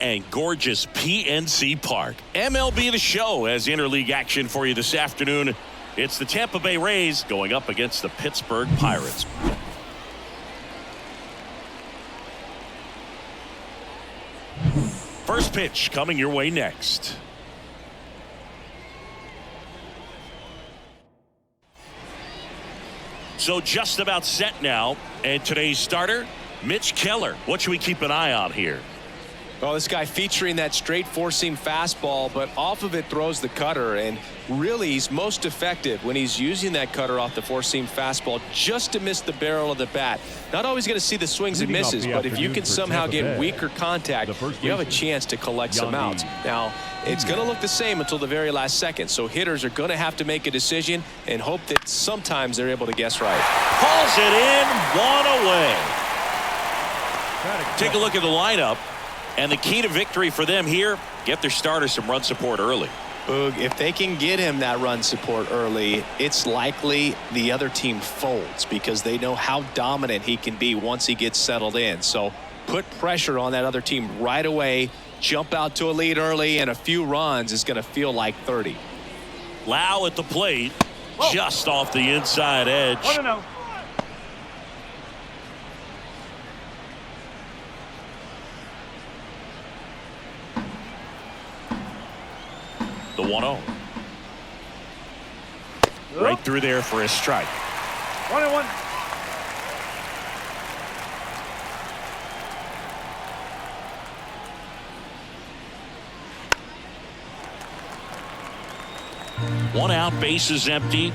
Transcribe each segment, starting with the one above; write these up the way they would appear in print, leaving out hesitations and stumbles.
and gorgeous PNC Park. MLB The Show has interleague action for you this afternoon. It's the Tampa Bay Rays going up against the Pittsburgh Pirates. First pitch coming your way next. So just about set now, and today's starter, Mitch Keller. What should we keep an eye on here? Well, this guy featuring that straight four-seam fastball, but off of it throws the cutter, and really he's most effective when he's using that cutter off the four-seam fastball just to miss the barrel of the bat. Not always going to see the swings and misses, but if you can somehow get weaker contact, you have a chance to collect some outs. Now, it's going to look the same until the very last second, so hitters are going to have to make a decision and hope that sometimes they're able to guess right. Pulls it in, one away. Take a look at the lineup. And the key to victory for them here, get their starter some run support early. Boog, if they can get him that run support early, it's likely the other team folds because they know how dominant he can be once he gets settled in. So put pressure on that other team right away, jump out to a lead early, and a few runs is going to feel like 30. Lau at the plate, just off the inside edge. 1-0. The 1-0. Right through there for a strike. 1-1. One out, bases empty.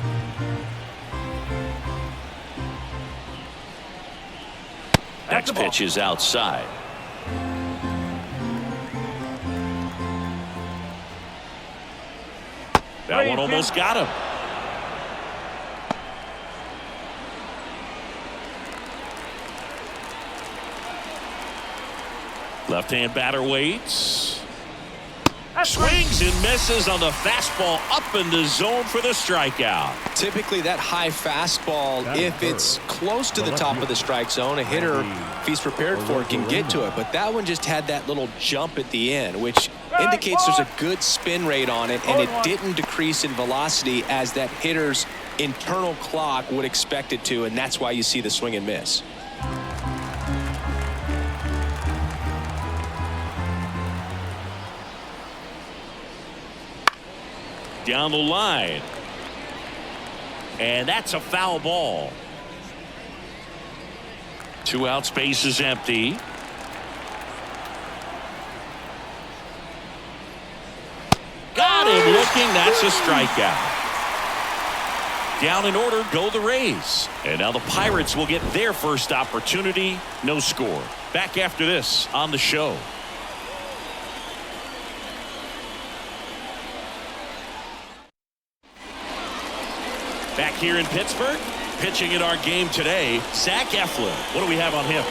Next pitch is outside. That one almost got him. Left-hand batter waits. Swings and misses on the fastball up in the zone for the strikeout. Typically that high fastball, if it's close to the top of the strike zone, a hitter, if he's prepared for it, can get to it. But that one just had that little jump at the end, which indicates there's a good spin rate on it, and it didn't decrease in velocity as that hitter's internal clock would expect it to, and that's why you see the swing and miss. Down the line. And that's a foul ball. 2 outs, base is empty. Got him looking. That's a strikeout. Down in order go the Rays. And now the Pirates will get their first opportunity. No score. Back after this on the show. Back here in Pittsburgh, pitching in our game today, Zach Eflin. What do we have on him?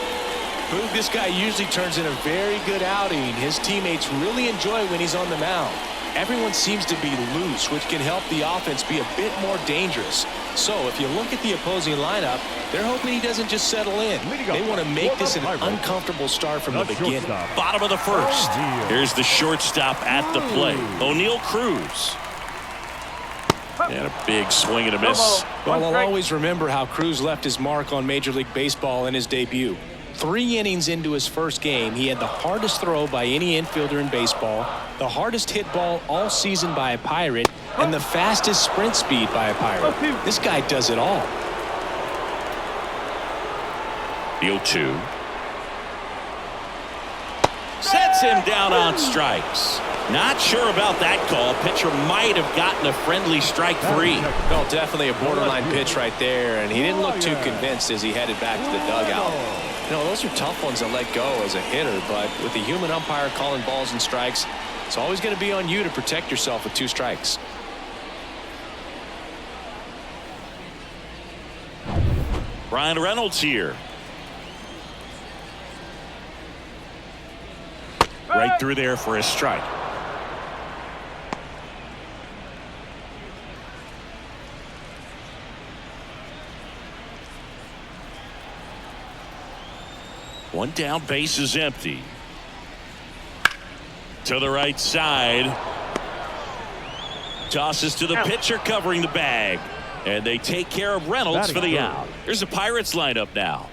Boog, this guy usually turns in a very good outing. His teammates really enjoy when he's on the mound. Everyone seems to be loose, which can help the offense be a bit more dangerous. So if you look at the opposing lineup, they're hoping he doesn't just settle in. They want to make this an uncomfortable start from the beginning. Bottom of the first. Here's the shortstop at the plate, O'Neal Cruz. And a big swing and a miss. Well, I'll always remember how Cruz left his mark on Major League Baseball in his debut. 3 innings into his first game, he had the hardest throw by any infielder in baseball, the hardest hit ball all season by a Pirate, and the fastest sprint speed by a Pirate. This guy does it all. The 0-2. Sets him down on strikes. Not sure about that call. Pitcher might have gotten a friendly strike 3. Well, definitely a borderline pitch right there, and he didn't look too convinced as he headed back to the dugout. You know, those are tough ones to let go as a hitter, but with the human umpire calling balls and strikes, it's always going to be on you to protect yourself with 2 strikes. Brian Reynolds here. Right through there for a strike. One down, base is empty. To the right side. Tosses to the pitcher covering the bag. And they take care of Reynolds for the out. Here's the Pirates lineup now.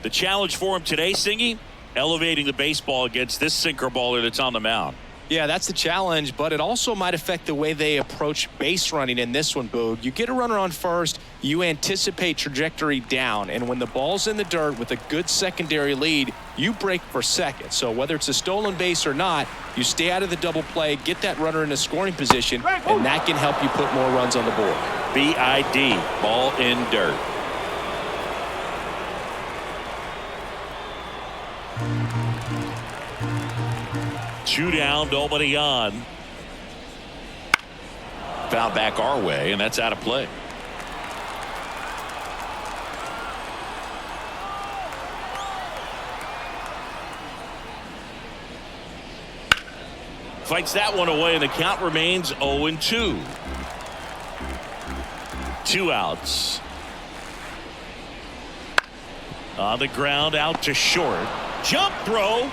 The challenge for him today, Singy, elevating the baseball against this sinker baller that's on the mound. Yeah, that's the challenge, but it also might affect the way they approach base running in this one, Boog. You get a runner on first, you anticipate trajectory down, and when the ball's in the dirt with a good secondary lead, you break for second. So whether it's a stolen base or not, you stay out of the double play, get that runner in a scoring position, and that can help you put more runs on the board. BID, ball in dirt. Two down, nobody on. Foul back our way, and that's out of play. Fights that one away, and the count remains 0-2. 2 outs. On the ground, out to short. Jump throw.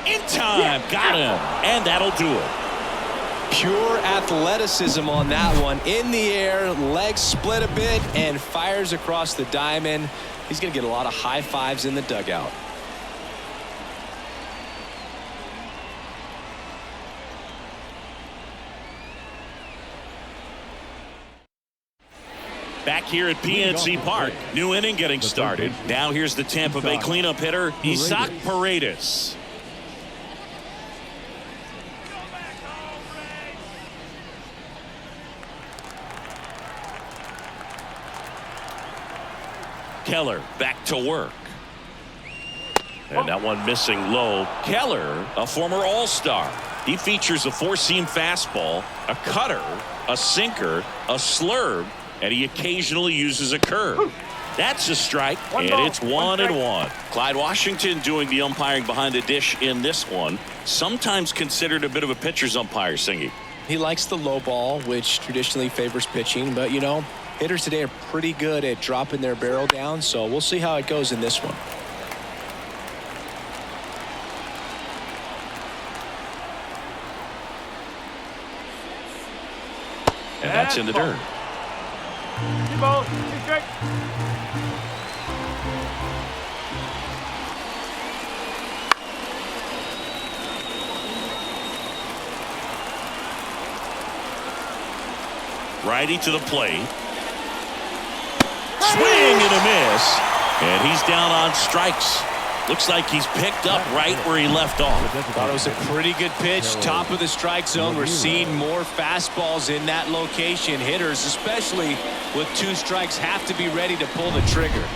In time. Got him. And that'll do it. Pure athleticism on that one. In the air, legs split a bit, and fires across the diamond. He's going to get a lot of high fives in the dugout. Back here at PNC Park, new inning getting started. Now here's the Tampa Bay cleanup hitter, Isaac Paredes. Keller back to work. And that one missing low. Keller, a former All-Star. He features a four-seam fastball, a cutter, a sinker, a slurve, and he occasionally uses a curve. That's a strike, and it's 1-1. Clyde Washington doing the umpiring behind the dish in this one. Sometimes considered a bit of a pitcher's umpire, Singy. He likes the low ball, which traditionally favors pitching, but you know, hitters today are pretty good at dropping their barrel down, so we'll see how it goes in this one. And that's in the dirt. Righty to the plate. Swing and a miss. And he's down on strikes. Looks like he's picked up right where he left off. Thought it was a pretty good pitch. Top of the strike zone. We're seeing more fastballs in that location. Hitters, especially with 2 strikes, have to be ready to pull the trigger.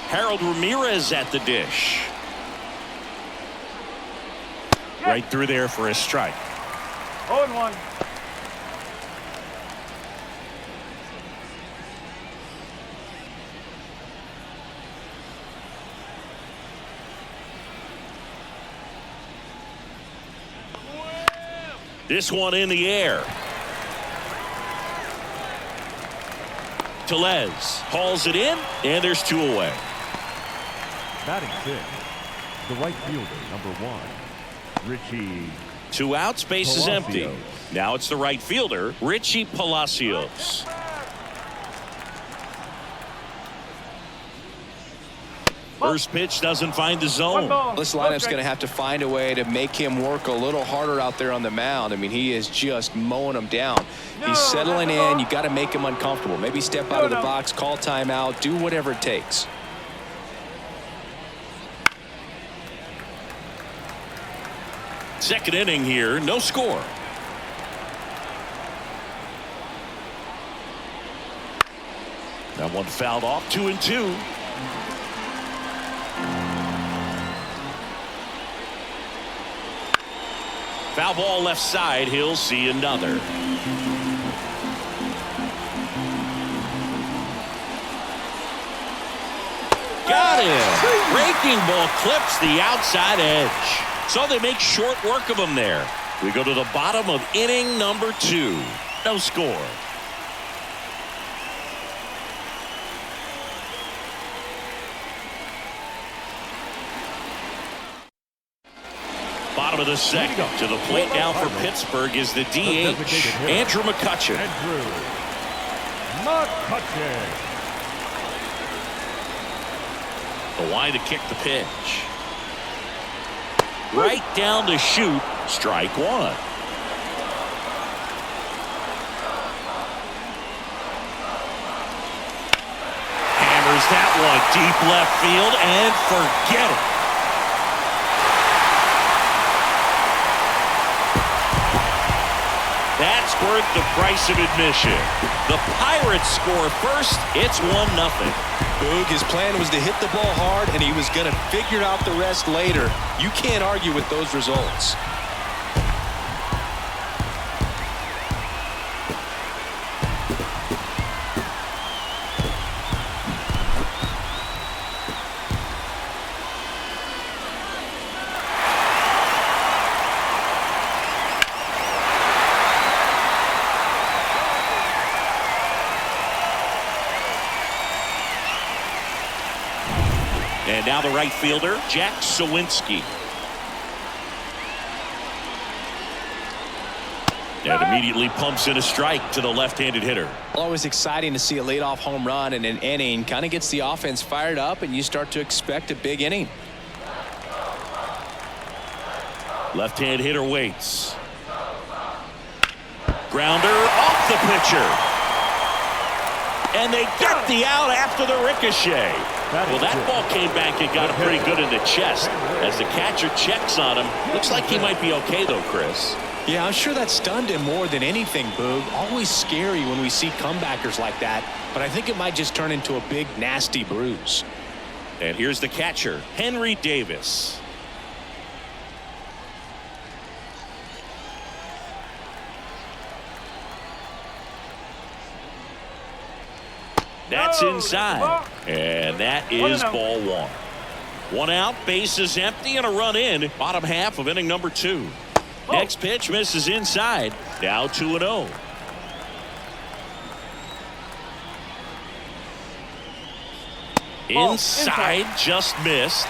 Harold Ramirez at the dish. Right through there for a strike. 0-1. This one in the air. Tellez hauls it in, and there's 2 away. Batting 6, the right fielder, number 1, Richie. 2 outs, base is empty. Now it's the right fielder, Richie Palacios. First pitch doesn't find the zone. This lineup's going to have to find a way to make him work a little harder out there on the mound. I mean, he is just mowing them down. He's settling in. You got to make him uncomfortable. Maybe step out of the box, call timeout, do whatever it takes. Second inning here, no score. That one fouled off, 2-2. Foul ball left side. He'll see another. Got him. Breaking ball clips the outside edge. So they make short work of him there. We go to the bottom of inning number 2. No score. Bottom bottom of the second. To the plate now for Pittsburgh is the DH, Andrew McCutchen. The line to kick the pitch. Right down to shoot. Strike one. Hammers that one deep left field and forget it. That's worth the price of admission. The Pirates score first. It's 1-0. Boog, his plan was to hit the ball hard, and he was going to figure out the rest later. You can't argue with those results. And now the right fielder, Jack Sawinski. And immediately pumps in a strike to the left-handed hitter. Always exciting to see a leadoff home run in an inning. Kind of gets the offense fired up, and you start to expect a big inning. Left-hand hitter waits. Grounder off the pitcher. And they get the out after the ricochet. Well, that ball came back and got him pretty good in the chest. As the catcher checks on him, looks like he might be okay, though, Chris. Yeah, I'm sure that stunned him more than anything, Boog. Always scary when we see comebackers like that, but I think it might just turn into a big, nasty bruise. And here's the catcher, Henry Davis. That's inside, and that is ball one. One out, bases empty, and a run in. Bottom half of inning number 2. Next pitch misses inside. Now 2-0. Inside, just missed.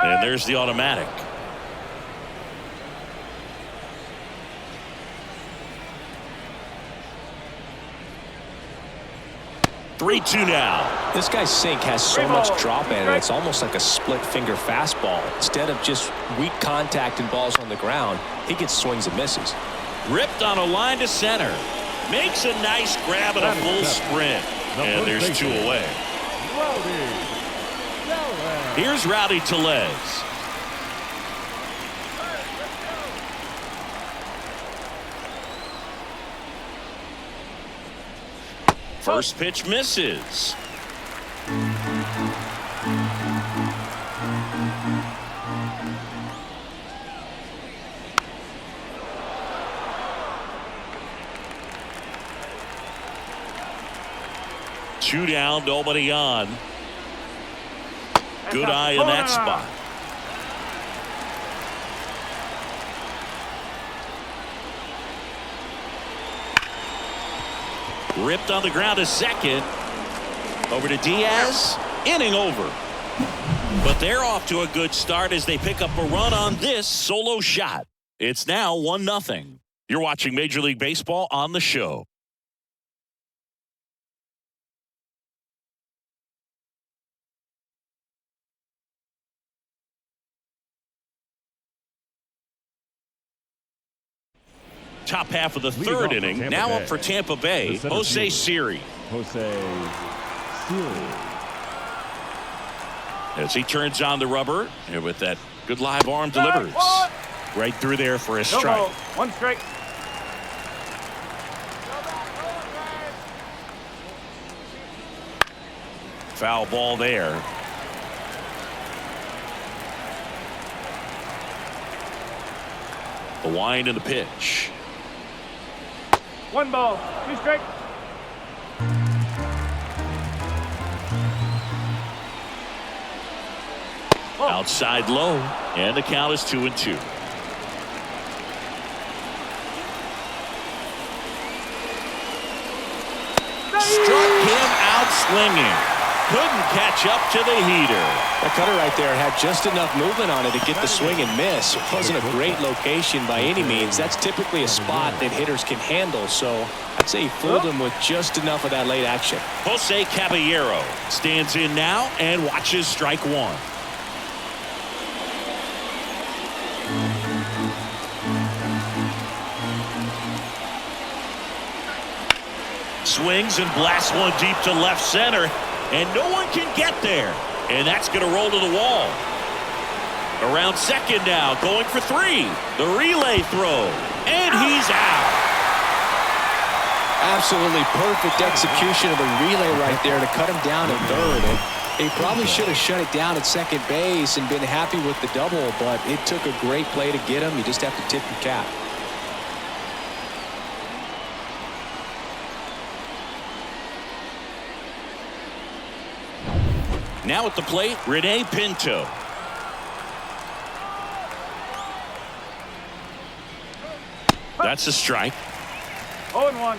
And there's the automatic. 3-2 now. This guy's sink has so much drop in it. It's almost like a split finger fastball. Instead of just weak contact and balls on the ground, he gets swings and misses. Ripped on a line to center. Makes a nice grab and a full sprint. And there's 2 away. Here's Rowdy Tellez. First pitch misses. Two down, nobody on. Good eye in that spot. Ripped on the ground to second. Over to Diaz. Inning over. But they're off to a good start as they pick up a run on this solo shot. It's now 1-0. You're watching Major League Baseball on the show. Top half of the third inning. Now up for Tampa Bay, Jose Siri. As he turns on the rubber, and with that good live arm delivers. Right through there for a strike. 1 strike. Foul ball there. The wind and the pitch. 1 ball, 2 strike. Outside low, and the count is 2-2. struck him out swinging. Couldn't catch up to the heater. That cutter right there had just enough movement on it to get the swing and miss. It wasn't a great location by any means. That's typically a spot that hitters can handle, so I'd say he fooled him with just enough of that late action. Jose Caballero stands in now and watches strike one. Swings and blasts one deep to left center, and no one can get there. And that's going to roll to the wall. Around second now, going for three. The relay throw, and he's out. Absolutely perfect execution of the relay right there to cut him down in third. And he probably should have shut it down at second base and been happy with the double, but it took a great play to get him. You just have to tip your cap. Now at the plate, Rene Pinto. That's a strike. 0-1.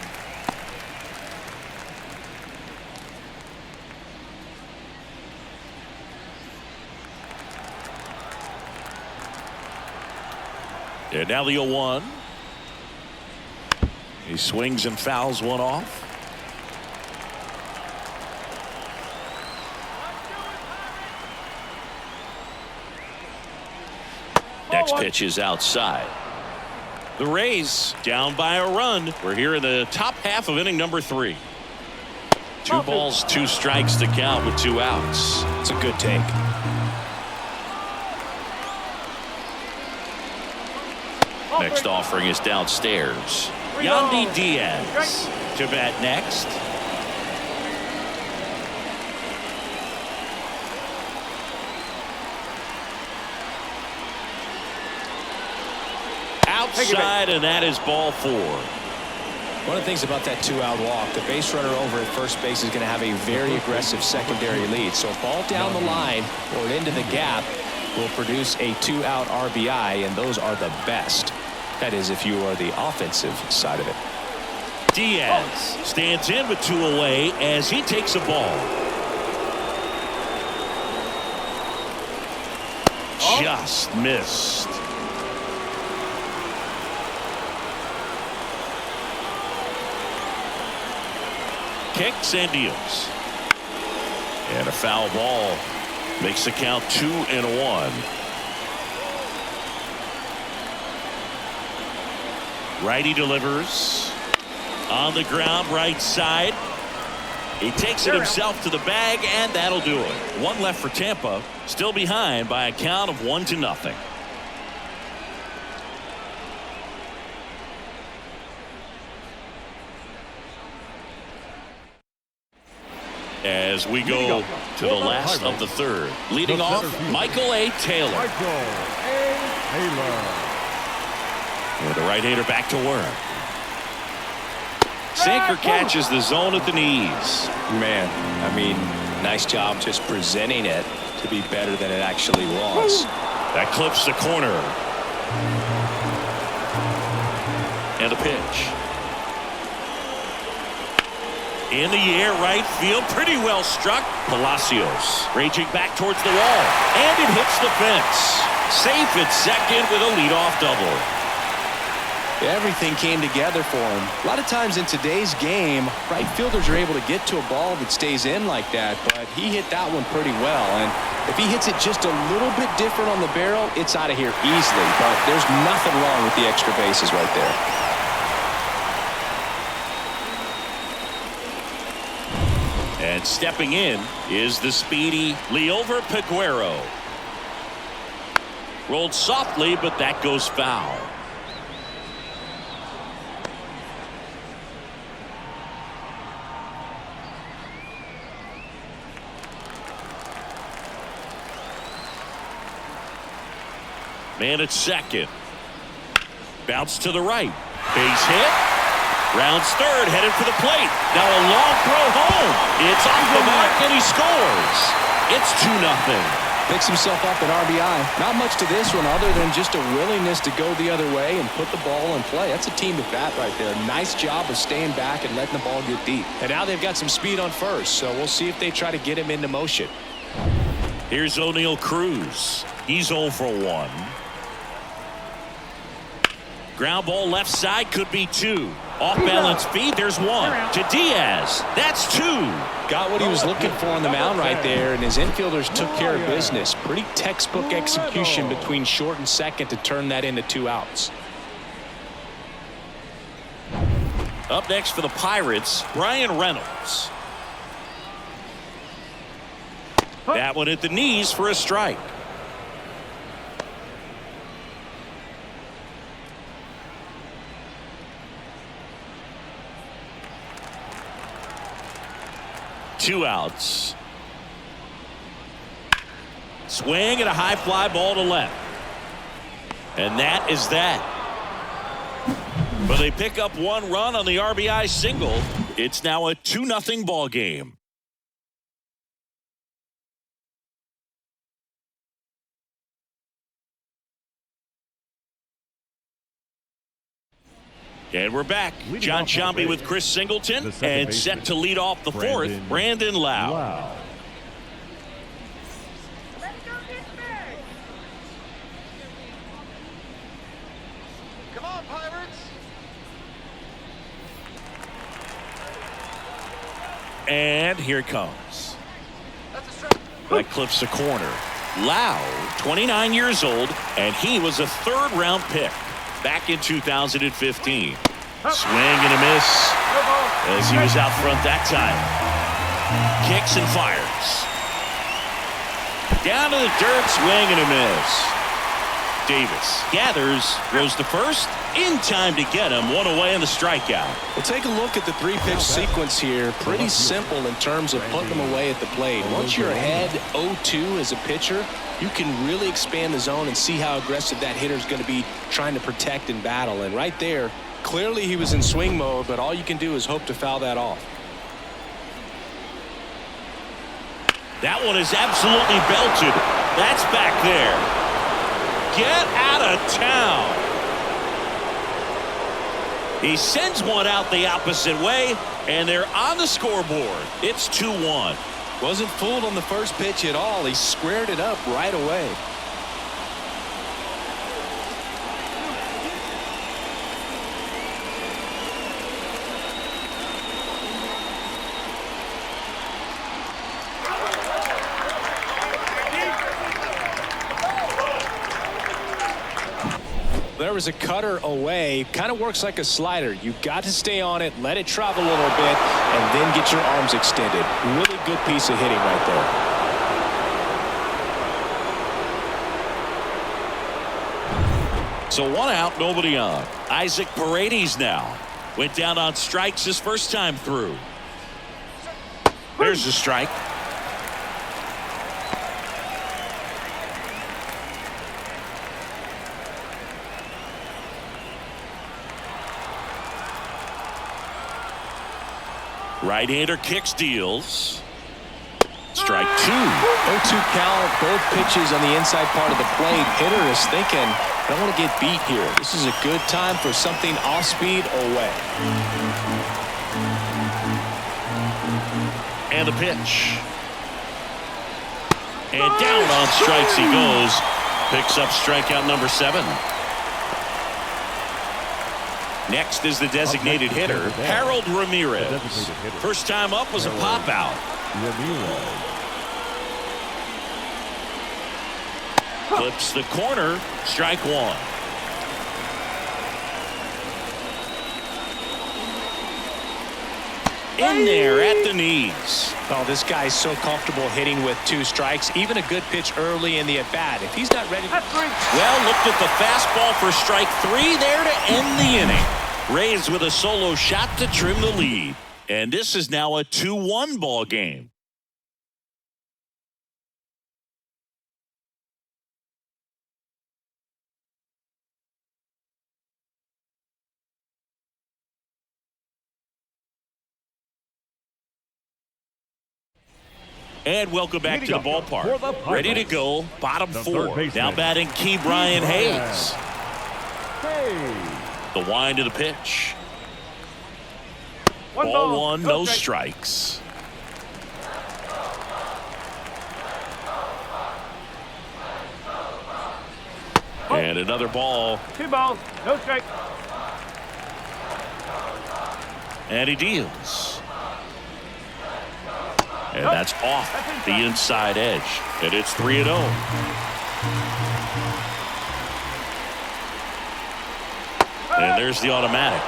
And now the 0-1. He swings and fouls one off. Next pitch is outside. The Rays down by a run. We're here in the top half of inning number 3. 2 balls, 2 strikes to count with 2 outs. It's a good take. Next offering is downstairs. Yandy Diaz to bat next. Outside, and that is ball 4. One of the things about that 2-out walk, the base runner over at first base is going to have a very aggressive secondary lead. So a ball down the line or into the gap will produce a 2-out RBI, and those are the best. That is, if you are the offensive side of it. Diaz stands in with 2 away as he takes a ball. Just missed. Kicks and deals. And a foul ball makes the count 2-1. Righty delivers on the ground, right side. He takes it himself to the bag, and that'll do it. 1 left for Tampa, still behind by a count of 1-0. As we go to the last of the 3rd. Leading off, Michael A. Taylor. And the right-hander back to work. Sinker catches the zone at the knees. Man, I mean, nice job just presenting it to be better than it actually was. That clips the corner. And a pitch. In the air, right field, pretty well struck. Palacios raging back towards the wall, and it hits the fence. Safe at second with a leadoff double. Everything came together for him. A lot of times in today's game, right fielders are able to get to a ball that stays in like that, but he hit that one pretty well. And if he hits it just a little bit different on the barrel, it's out of here easily. But there's nothing wrong with the extra bases right there. And stepping in is the speedy Liover Peguero. Rolled softly, but that goes foul. Man at second. Bounce to the right. Base hit. Rounds third, headed for the plate. Now a long throw home. It's off the mark, and he scores. It's 2-0. Picks himself up an RBI. Not much to this one other than just a willingness to go the other way and put the ball in play. That's a team at bat right there. Nice job of staying back and letting the ball get deep. And now they've got some speed on first, so we'll see if they try to get him into motion. Here's O'Neal Cruz. He's 0 for 1. Ground ball left side, could be 2. Off balance feed, there's 1 to Diaz. That's 2. Got what he was looking for on the mound right there, and his infielders took care of business. Pretty textbook execution between short and second to turn that into 2 outs. Up next for the Pirates, Brian Reynolds. That one at the knees for a strike. Two outs. Swing and a high fly ball to left. And that is that. But they pick up 1 run on the RBI single. It's now a 2-0 ball game. And we're back. John Sciambi with Chris Singleton, and set to lead off the 4th, Brandon Lau. Come on, Pirates. And here it comes. That's a strike. That clips the corner. Lau, 29 years old, and he was a 3rd-round pick back in 2015. Swing and a miss as he was out front that time. Kicks and fires. Down to the dirt, swing and a miss. Davis gathers, throws to first, in time to get him. 1 away in the strikeout. We'll take a look at the 3-pitch sequence here. Pretty simple in terms of putting them away at the plate. Once you're ahead 0-2 as a pitcher, you can really expand the zone and see how aggressive that hitter is going to be trying to protect and battle. And right there, clearly he was in swing mode, but all you can do is hope to foul that off. That one is absolutely belted. That's back there. Get out of town. He sends one out the opposite way, and they're on the scoreboard. It's 2-1. Wasn't fooled on the first pitch at all. He squared it up right away. There was a cutter away. Kind of works like a slider. You've got to stay on it, let it travel a little bit, and then get your arms extended. Really good piece of hitting right there. So 1 out, nobody on. Isaac Paredes now. Went down on strikes his first time through. There's the strike. Right-hander kicks, deals. Strike 2. 0-2 count, both pitches on the inside part of the plate. Hitter is thinking, I don't want to get beat here. This is a good time for something off speed away. And the pitch. And down on strikes he goes. Picks up strikeout number 7. Next is the designated hitter, Harold Ramirez. First time up was a pop out. Clips the corner, strike 1. In there at the knees. Oh, this guy's so comfortable hitting with 2 strikes. Even a good pitch early in the at-bat. If he's not ready to... Well, looked at the fastball for strike 3 there to end the inning. Rays with a solo shot to trim the lead. And this is now a 2-1 ball game. And welcome back to the ballpark. Ready to go, bottom The four. third baseman, Now batting Key Brian Hayes. Hey. The wind to the pitch. One Ball one, no strike. strikes. And another ball. 2 balls, no strike. And he deals. And that's off the inside edge. And it's 3-0. And there's the automatic.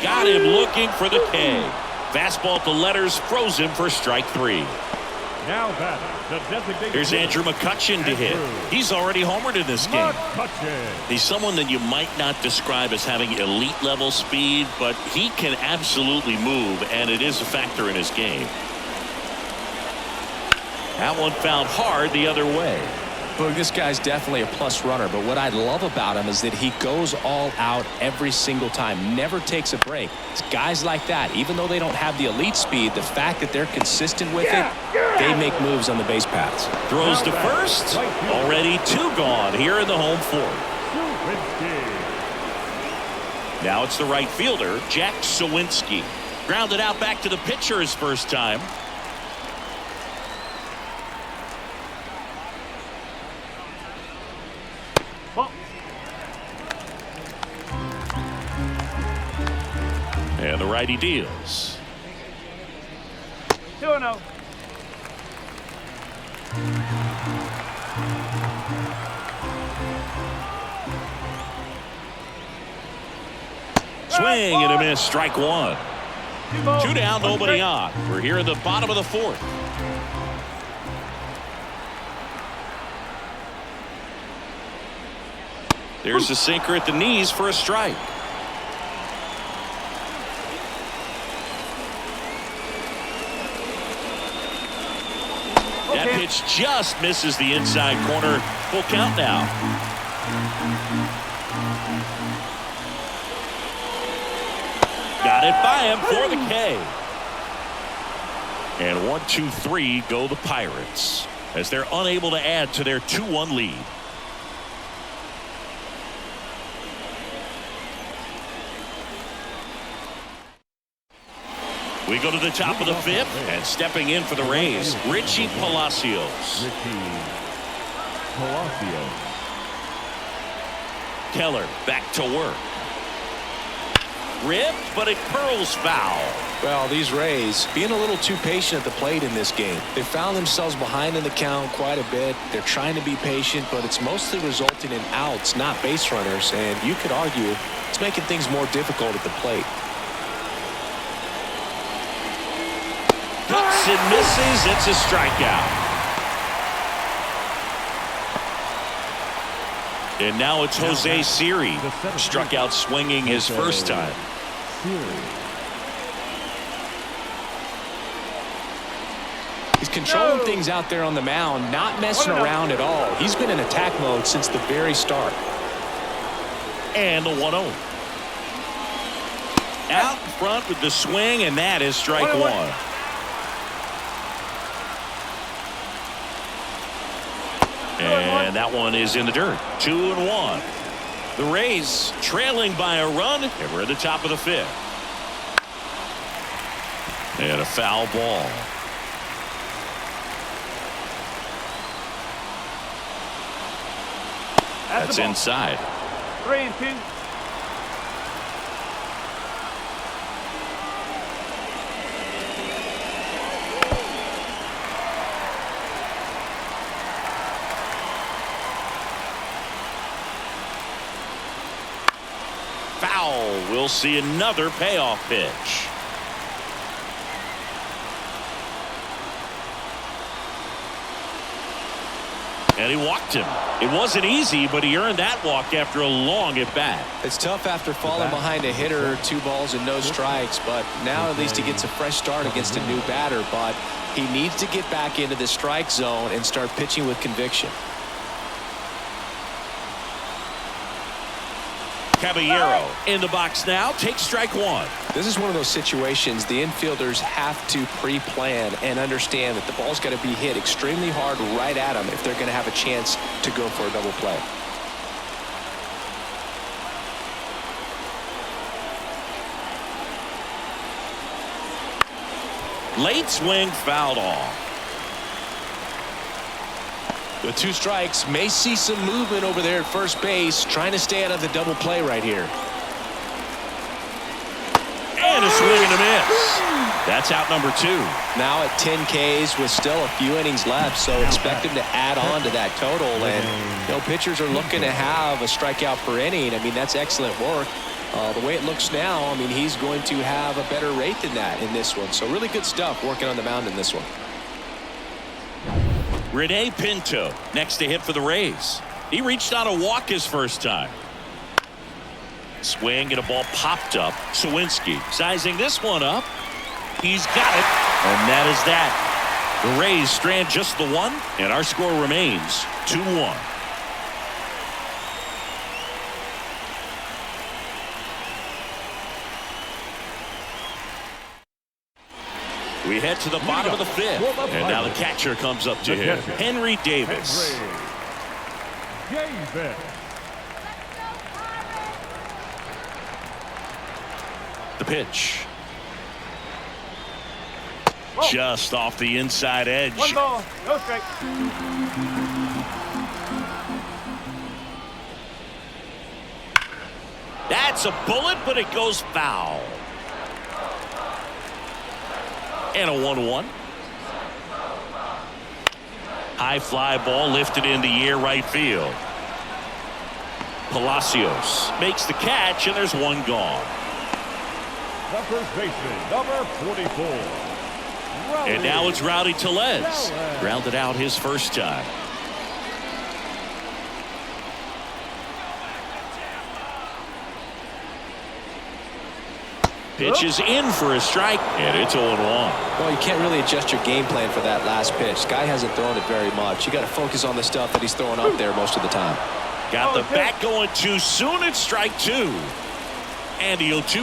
Got him looking for the K. Fastball at the letters, froze him for strike 3. Now batting the designated. Here's Andrew McCutchen to hit. He's already homered in this game. McCutchen. He's someone that you might not describe as having elite level speed, but he can absolutely move, and it is a factor in his game. That one found hard the other way. Look, this guy's definitely a plus runner, but what I love about him is that he goes all out every single time, never takes a break. It's guys like that, even though they don't have the elite speed, the fact that they're consistent with it, they make moves on the base paths. Throws to first. Already 2 gone here in the home fourth. Now it's the right fielder, Jack Sawinski. Grounded out back to the pitcher his first time. And the righty deals. 2-0. Swing and a miss, strike 1. 2 down, nobody on. We're here in the bottom of the fourth. There's a sinker at the knees for a strike. That pitch just misses the inside corner. Full count now. Got it by him for the K. And 1, 2, 3 go the Pirates as they're unable to add to their 2-1 lead. We go to the top of the fifth, and stepping in for the Rays, Richie Palacios. Keller back to work. Ripped, but it curls foul. Well, these Rays being a little too patient at the plate in this game. They found themselves behind in the count quite a bit. They're trying to be patient, but it's mostly resulting in outs, not base runners. And you could argue it's making things more difficult at the plate. Cuts and misses. It's a strikeout. And now it's Jose Siri. Struck out swinging his first time. He's controlling things out there on the mound, not messing around at all. He's been in attack mode since the very start. And the 1-0. Out in front with the swing, and that is strike 1. And that one is in the dirt. 2-1. The Rays trailing by a run, and we're at the top of the fifth. And a foul ball. That's inside. 3-2. Foul. We'll see another payoff pitch. And he walked him. It wasn't easy, but he earned that walk after a long at bat. It's tough after falling behind a hitter, 2 balls and no strikes, but now at least he gets a fresh start against a new batter. But he needs to get back into the strike zone and start pitching with conviction. Caballero in the box now, takes strike 1. This is one of those situations the infielders have to pre-plan and understand that the ball's got to be hit extremely hard right at them if they're going to have a chance to go for a double play. Late swing fouled off. With 2 strikes, may see some movement over there at first base, trying to stay out of the double play right here. And a swing and a miss. That's out number 2. Now at 10 Ks with still a few innings left, so expect him to add on to that total. And pitchers are looking to have a strikeout per inning. I mean, that's excellent work. The way it looks now, I mean, he's going to have a better rate than that in this one. So really good stuff working on the mound in this one. Rene Pinto next to hit for the Rays. He reached on a walk his first time. Swing and a ball popped up. Sawinski sizing this one up. He's got it, and that is that. The Rays strand just the 1, and our score remains 2-1. We head to the bottom of the 5th, and now the catcher comes up to him. Henry Davis. The pitch. Just off the inside edge. 1 ball, no strike. That's a bullet, but it goes foul. And a 1-1. High fly ball lifted in the air right field. Palacios makes the catch, and there's 1 gone. The first baseman, number 44. And now it's Rowdy Tellez. Grounded out his first time. Pitch is in for a strike, and it's 0-1. Well, you can't really adjust your game plan for that last pitch. Guy hasn't thrown it very much. You got to focus on the stuff that he's throwing up there most of the time. Got the bat going too soon. It's strike 2. And the 0-2.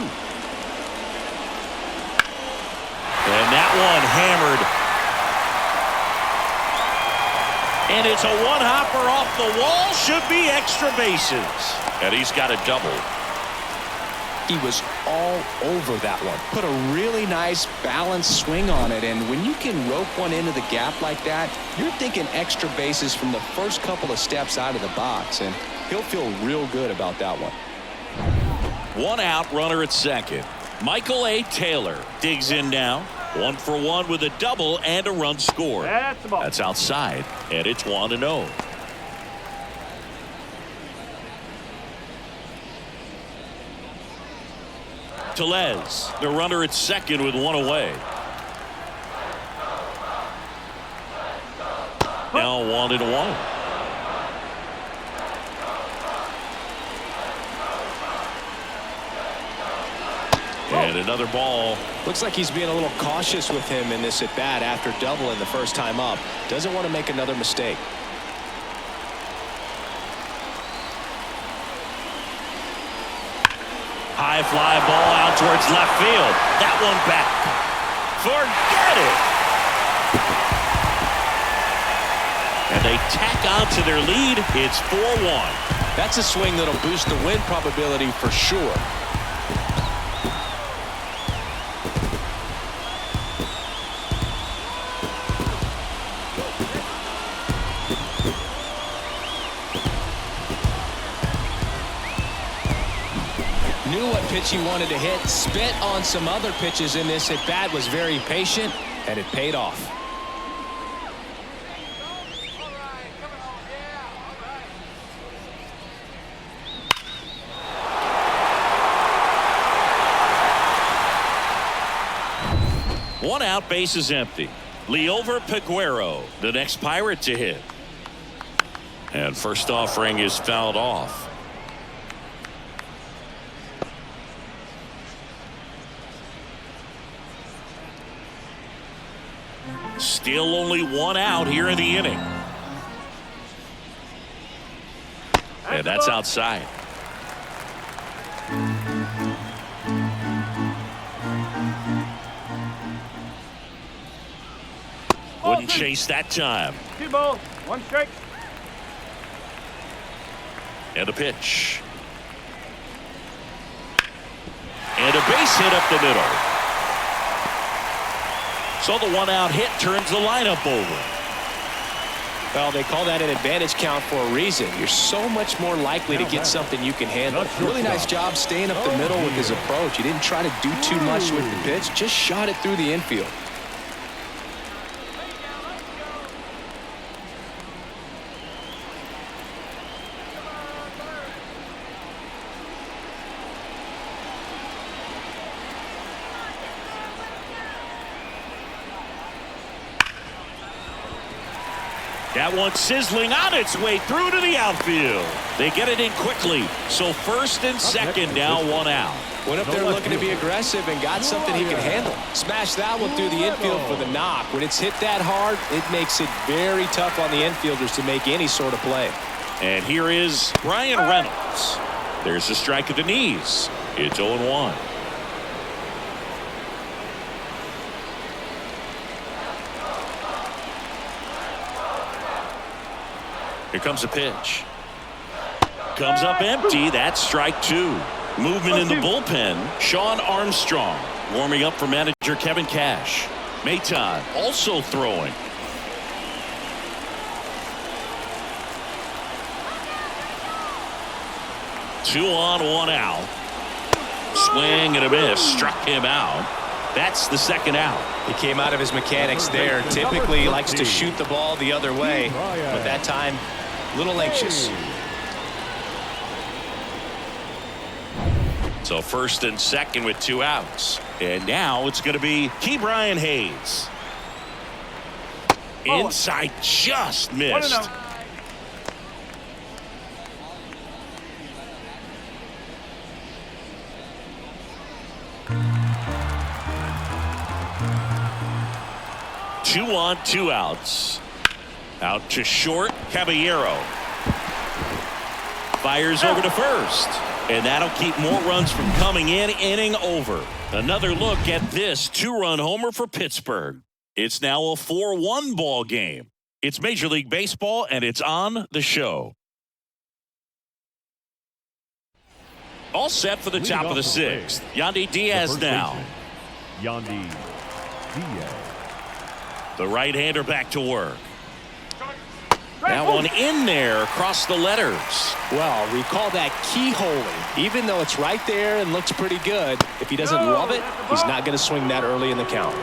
And that one hammered. And it's a 1-hopper off the wall. Should be extra bases. And he's got a double. He was all over that one. Put a really nice balanced swing on it, and when you can rope one into the gap like that, you're thinking extra bases from the first couple of steps out of the box, and he'll feel real good about that one. 1 out, runner at second. Michael A. Taylor digs in now. 1 for 1 with a double and a run scored. That's the ball. That's outside, and it's 1-0. Tellez, the runner at second with 1 away. Now 1-1. And another ball. Looks like he's being a little cautious with him in this at bat after doubling the first time up. Doesn't want to make another mistake. High fly ball out towards left field. That one back. Forget it. And they tack on to their lead. It's 4-1. That's a swing that'll boost the win probability for sure. Knew what pitch he wanted to hit, spit on some other pitches in this at bat, was very patient, and it paid off. One out, base is empty. Leover Peguero, the next Pirate to hit. And first offering is fouled off. Still only one out here in the inning. And that's outside. Wouldn't chase that time. 2 balls, 1 strike. And a pitch. And a base hit up the middle. So the 1-out hit turns the lineup over. Well, they call that an advantage count for a reason. You're so much more likely to get something you can handle. Really nice job staying up the middle with his approach. He didn't try to do too much with the pitch, just shot it through the infield. That one sizzling on its way through to the outfield. They get it in quickly. So first and second, now 1 out. Went up there looking to be aggressive and got something he can handle. Smashed that one through the infield for the knock. When it's hit that hard, it makes it very tough on the infielders to make any sort of play. And here is Brian Reynolds. There's a strike at the knees. It's 0-1. Here comes a pitch. Comes up empty. That's strike 2. Movement in the bullpen. Sean Armstrong warming up for manager Kevin Cash. Maton also throwing. Two on, 1 out. Swing and a miss. Struck him out. That's the 2nd out. He came out of his mechanics there. Typically he likes to shoot the ball the other way, but that time a little anxious. So first and second with 2 outs. And now it's going to be Ke'Bryan Hayes. Inside, just missed. Two on, 2 outs. Out to short, Caballero. Fires over to first. And that'll keep more runs from coming in. Inning over. Another look at this 2-run homer for Pittsburgh. It's now a 4-1 ball game. It's Major League Baseball, and it's on the show. All set for the top of the 6th. Yandy Diaz now. Yandy Diaz. The right-hander back to work. That one in there across the letters. Well, we call that keyholing. Even though it's right there and looks pretty good, if he doesn't love it, he's not going to swing that early in the count.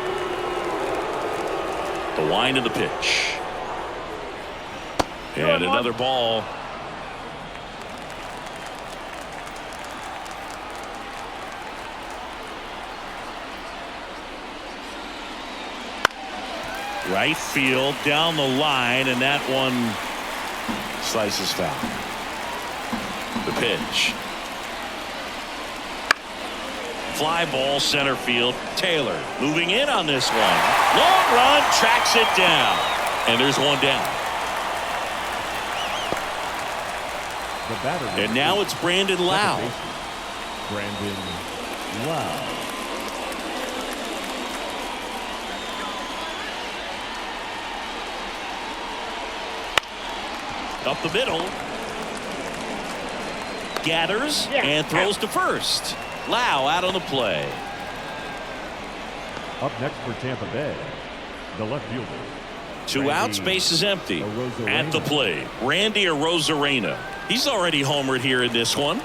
The wind of the pitch. And another ball. Right field down the line, and that one slices foul. The pitch. Fly ball center field. Taylor moving in on this one. Long run, tracks it down. And there's one down. And now it's Brandon Lau. Brandon Lau. Up the middle. Gathers and throws to first. Lau out on the play. Up next for Tampa Bay, the left fielder. 2 outs, base is empty. At the plate, Randy Arozarena. He's already homered here in this one.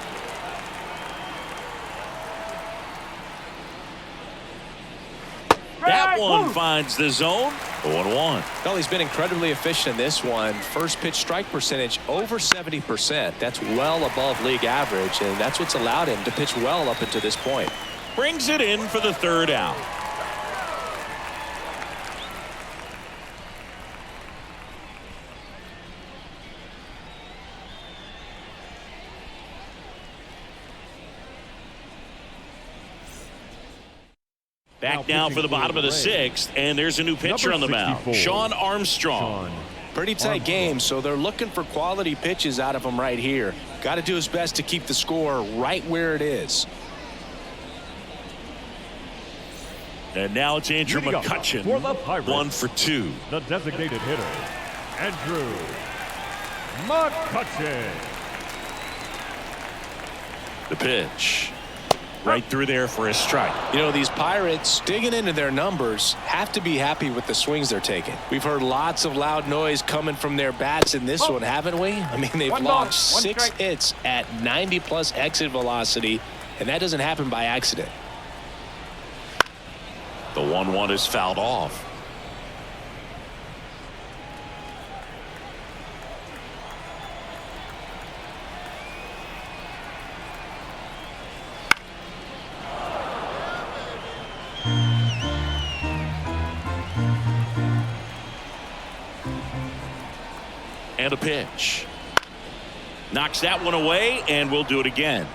That one finds the zone. 0-1. Well, he's been incredibly efficient in this one. First pitch strike percentage over 70%. That's well above league average, and that's what's allowed him to pitch well up until this point. Brings it in for the 3rd out. Back now for the bottom of the sixth, and there's a new pitcher on the mound, Sean Armstrong. Pretty tight game, so they're looking for quality pitches out of him right here. Got to do his best to keep the score right where it is. And now it's Andrew McCutchen, for the Pirates, 1 for 2. The designated hitter, Andrew McCutchen. The pitch. Right through there for a strike. You know, these Pirates, digging into their numbers, have to be happy with the swings they're taking. We've heard lots of loud noise coming from their bats in this one, haven't we? I mean, they've logged 6 hits at 90-plus exit velocity, and that doesn't happen by accident. The 1-1 is fouled off. And a pitch. Knocks that one away, and we'll do it again.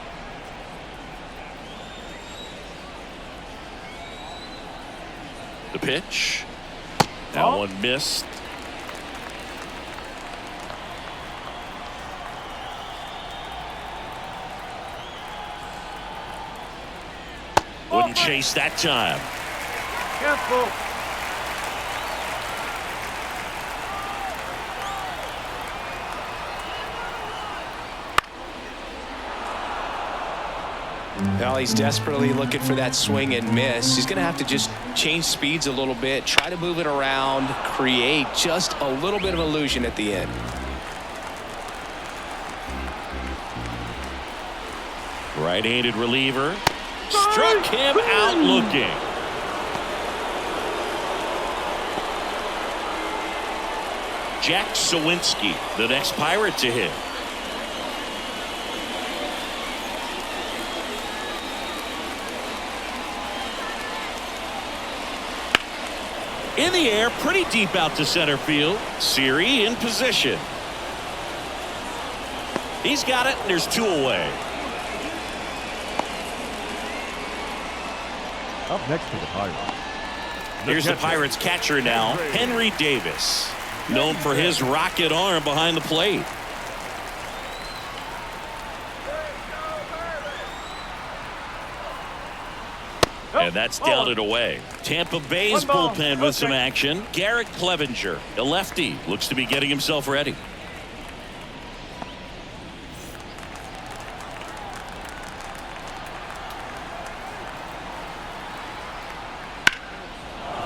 The pitch. That one missed. Wouldn't chase that time. Careful. Well, he's desperately looking for that swing and miss. He's going to have to just change speeds a little bit, try to move it around, create just a little bit of illusion at the end. Right-handed reliever. Struck him out looking. Jack Sawinski, the next Pirate to hit. In the air, pretty deep out to center field. Siri in position. He's got it, and there's 2 away. Up next to the Pirates. Here's the Pirates catcher now, Henry Davis, known for his rocket arm behind the plate. And that's down and away. Tampa Bay's bullpen with some action. Garrett Clevenger, a lefty, looks to be getting himself ready.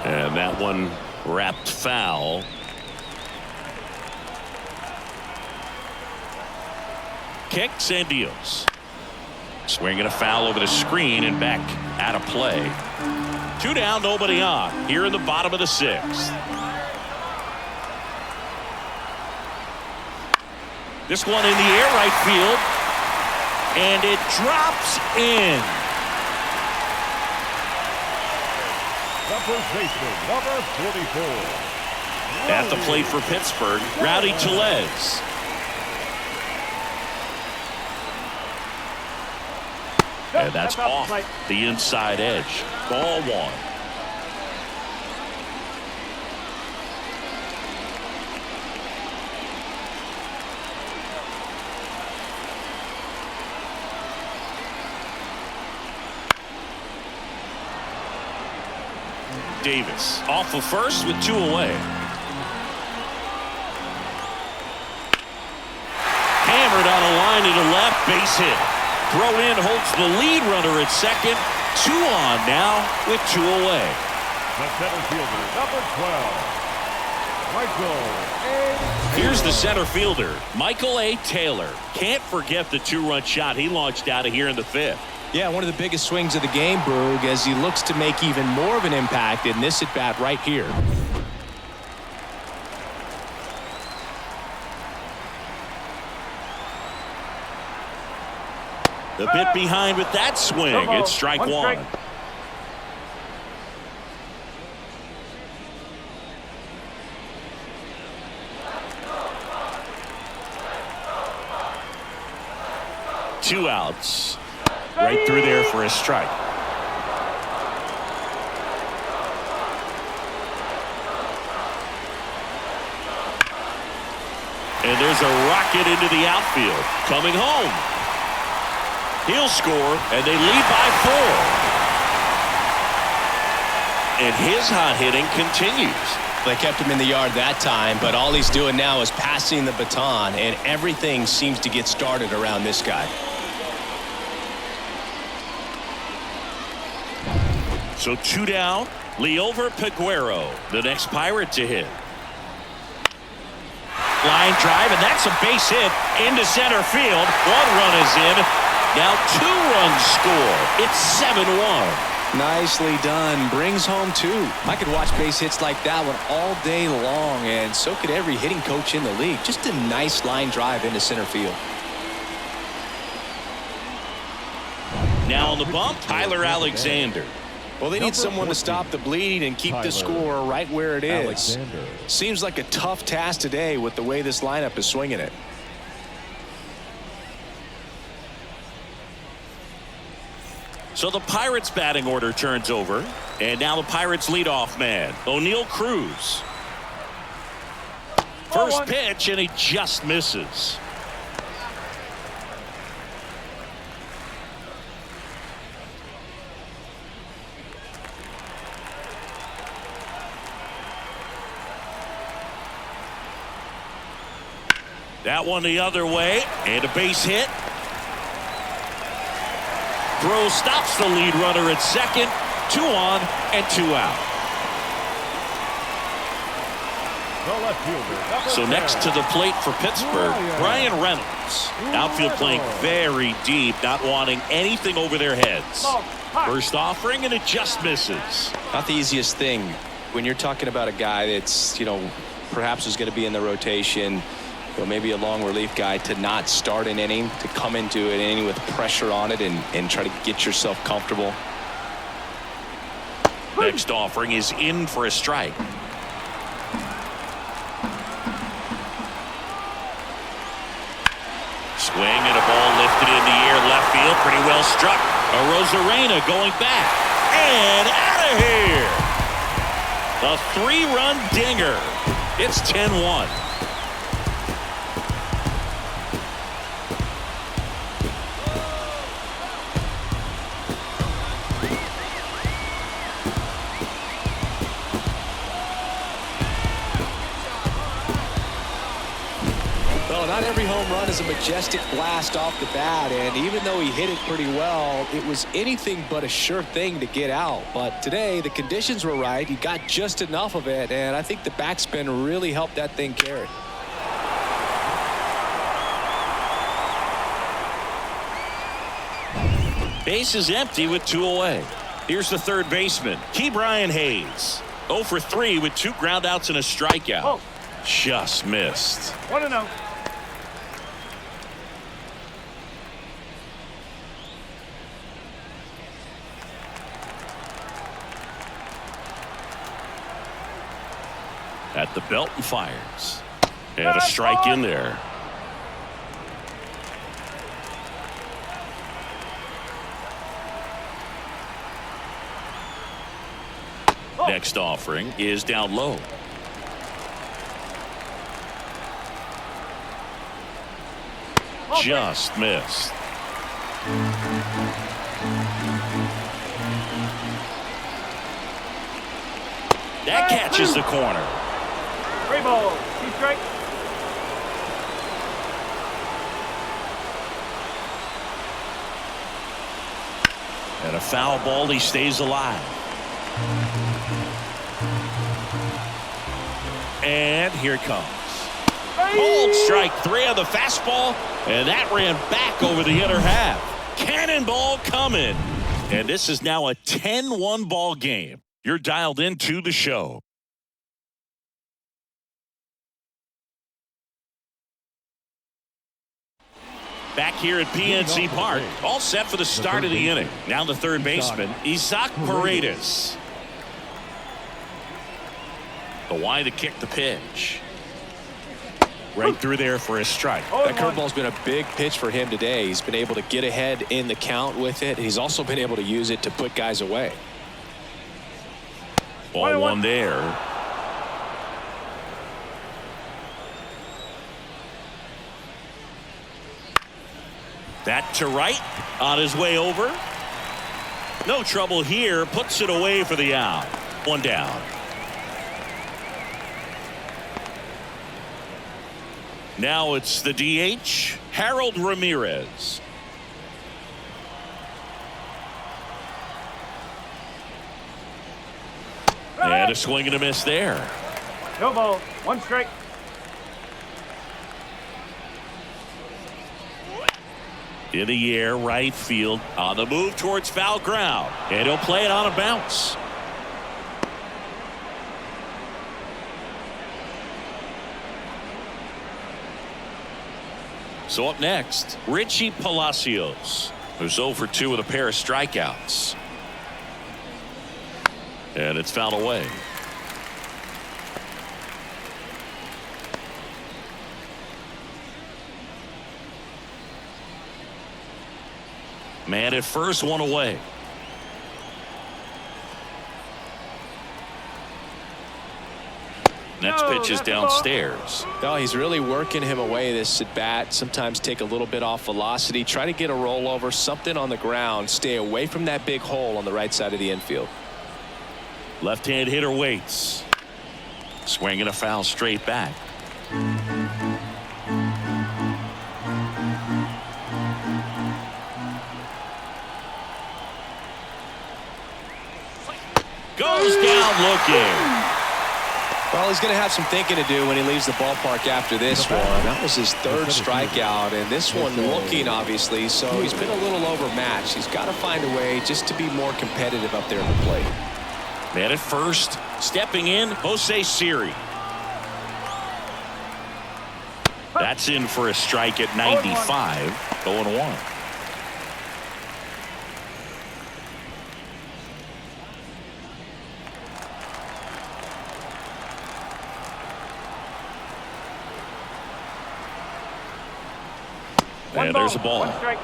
And that one wrapped foul. Kicks and deals. Swinging a foul over the screen and back out of play. 2 down, nobody on. Here in the bottom of the 6th. This one in the air, right field. And it drops in. The first baseman, number 44. At the plate for Pittsburgh, Rowdy Tellez. And that's off the inside edge. Ball 1. Davis off of first with 2 away. Hammered on a line to the left, base hit. Throw in holds the lead runner at second. 2 on now with 2 away. The center fielder, number 12, Michael A. Here's the center fielder, Michael A. Taylor. Can't forget the 2-run shot he launched out of here in the 5th. Yeah, one of the biggest swings of the game, Boog, as he looks to make even more of an impact in this at-bat right here. The bit behind with that swing. It's strike 1. Two outs. Right through there for a strike. And there's a rocket into the outfield. Coming home. He'll score, and they lead by 4. And his hot hitting continues. They kept him in the yard that time, but all he's doing now is passing the baton, and everything seems to get started around this guy. So 2 down. Liover Peguero, the next Pirate to hit. Line drive, and that's a base hit into center field. 1 run is in. Now 2 runs score. It's 7-1. Nicely done. Brings home 2. I could watch base hits like that one all day long, and so could every hitting coach in the league. Just a nice line drive into center field. Now on the bump, Tyler Alexander. Well, they need someone to stop the bleed and keep the score right where it is. Alexander. Seems like a tough task today with the way this lineup is swinging it. So the Pirates batting order turns over, and now the Pirates leadoff man, O'Neal Cruz. First pitch, and he just misses. That one the other way, and a base hit. Throw stops the lead runner at second. 2 on and 2 out. The left fielder. So next to the plate for Pittsburgh, Brian Reynolds. Outfield playing very deep, not wanting anything over their heads. First offering, and it just misses. Not the easiest thing when you're talking about a guy that's, perhaps is going to be in the rotation, maybe a long relief guy, to not start an inning, to come into an inning with pressure on it and try to get yourself comfortable. Next offering is in for a strike. Swing and a ball lifted in the air, left field, pretty well struck. Arozarena going back and out of here. A 3-run dinger. It's 10-1. Not every home run is a majestic blast off the bat, and even though he hit it pretty well, it was anything but a sure thing to get out. But today the conditions were right. He got just enough of it, and I think the backspin really helped that thing carry. Base is empty with 2 away. Here's the third baseman, Ke'Bryan Hayes. 0 for 3 with 2 groundouts and a strikeout. Just missed. 1-0. At the belt and fires. And a strike in there. Next offering is down low. Just missed. That catches the corner. 3 balls. 2 strikes. And a foul ball, he stays alive. And here it comes. Called strike 3 on the fastball, and that ran back over the inner half. Cannonball coming. And this is now a 10-1 ball game. You're dialed into the show. Back here at PNC Park, all set for the start of the inning. Now the third baseman, Isaac Paredes. The wide to kick the pitch. Right through there for a strike. That curveball's been a big pitch for him today. He's been able to get ahead in the count with it. He's also been able to use it to put guys away. Ball 1 there. That to right, on his way over. No trouble here, puts it away for the out. One down. Now it's the DH, Harold Ramirez. And a swing and a miss there. No ball. 1 strike. In the air, right field, on the move towards foul ground. And he'll play it on a bounce. So up next, Richie Palacios, who's 0 for 2 with a pair of strikeouts. And it's fouled away. Man at first, 1 away. Next pitch is downstairs. Oh, he's really working him away this at bat. Sometimes take a little bit off velocity. Try to get a rollover, something on the ground. Stay away from that big hole on the right side of the infield. Left-hand hitter waits. Swinging a foul straight back. Goes down looking. Well, he's going to have some thinking to do when he leaves the ballpark after this one. That was his 3rd strikeout, and this one looking, obviously, so he's been a little overmatched. He's got to find a way just to be more competitive up there at the plate. Man at first, stepping in, Jose Siri. That's in for a strike at 95. 0-1. And there's a ball. 1 strike.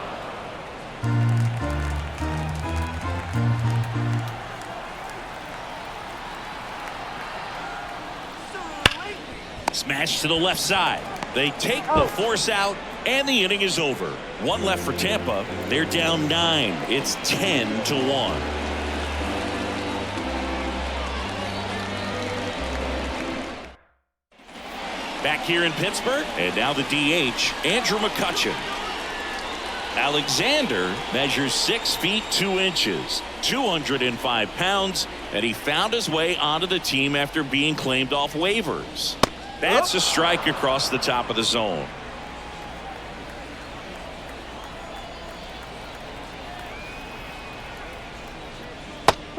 Smash to the left side. They take the force out, and the inning is over. 1 left for Tampa. They're down 9. It's 10-1. Back here in Pittsburgh, and now the DH, Andrew McCutchen. Alexander measures 6 feet 2 inches, 205 pounds, and he found his way onto the team after being claimed off waivers. That's a strike across the top of the zone.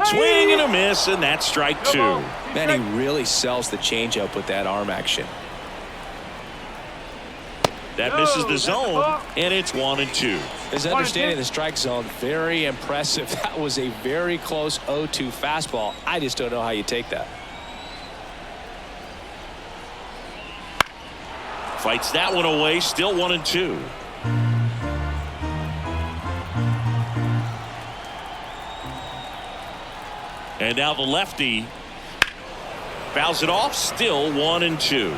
Swing and a miss, and that's strike 2. Man, he really sells the changeup with that arm action. That misses the zone, and it's 1-2. His understanding of the strike zone, very impressive. That was a very close 0-2 fastball. I just don't know how you take that. Fights that one away, still 1-2. And now the lefty fouls it off, still 1-2.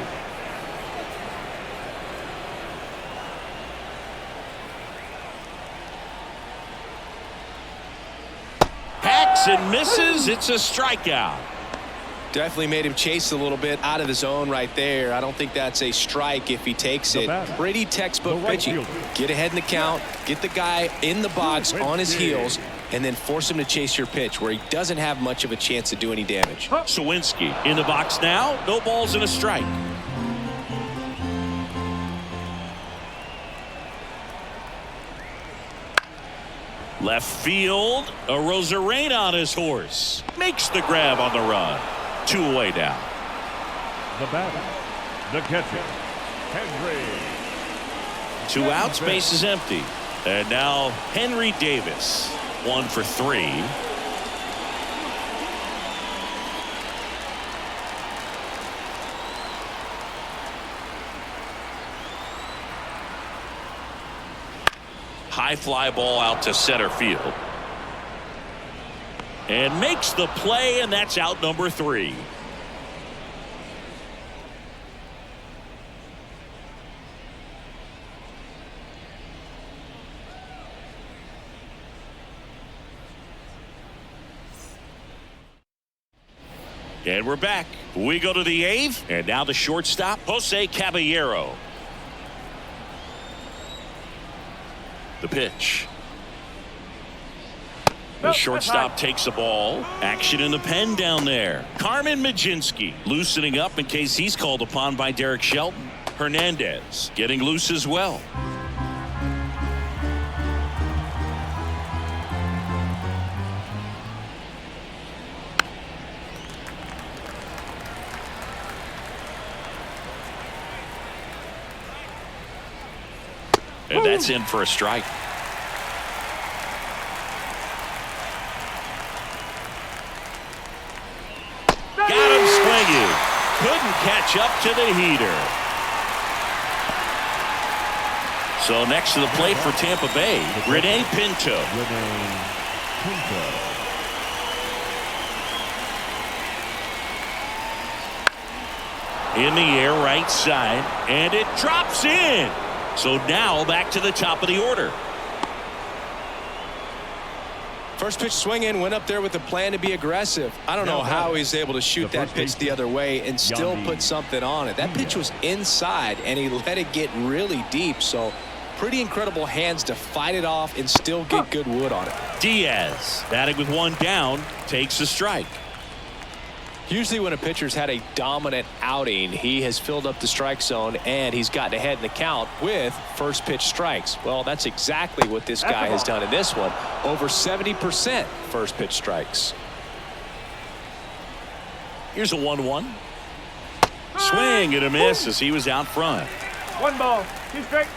Hacks and misses. It's a strikeout. Definitely made him chase a little bit out of the zone right there. I don't think that's a strike if he takes it. Pretty textbook pitching. Get ahead in the count, get the guy in the box on his heels, and then force him to chase your pitch where he doesn't have much of a chance to do any damage. Sawinski in the box now. No balls and a strike. Left field, a Rosarena on his horse. Makes the grab on the run. 2 away now. The batter, the catcher, Henry. 2 outs, base is empty. And now Henry Davis, 1 for 3. High fly ball out to center field. And makes the play, and that's out number 3. And we're back. We go to the eighth, and now the shortstop, Jose Caballero. The pitch. The shortstop takes the ball. Action in the pen down there. Carmen Mlodzinski loosening up in case he's called upon by Derek Shelton. Hernandez getting loose as well. And that's in for a strike. Got him swinging. Couldn't catch up to the heater. So next to the plate for Tampa Bay, Rene Pinto. In the air, right side, and it drops in. So now back to the top of the order. First pitch swinging, went up there with a plan to be aggressive. I don't know how he's able to shoot that pitch the other way and still put something on it. That pitch was inside, and he let it get really deep. So pretty incredible hands to fight it off and still get good wood on it. Diaz, batting with one down, takes a strike. Usually when a pitcher's had a dominant outing, he has filled up the strike zone and he's gotten ahead in the count with first pitch strikes. Well, that's exactly what this guy has done in this one. Over 70% first pitch strikes. Here's a 1-1. Swing and a miss as he was out front. 1 ball, 2 strikes.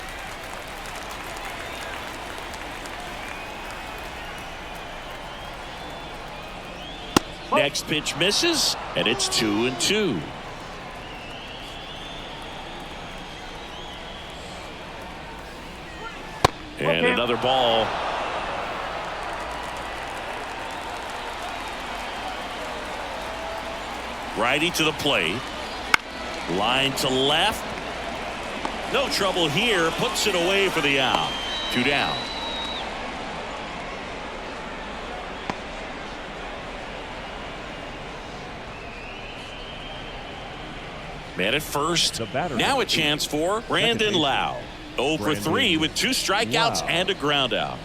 Next pitch misses, and it's 2-2. And another ball. Righty to the plate. Line to left. No trouble here. Puts it away for the out. 2 down. Man at first. Now a chance for Brandon Lau. 0 for 3 with 2 strikeouts and a ground out.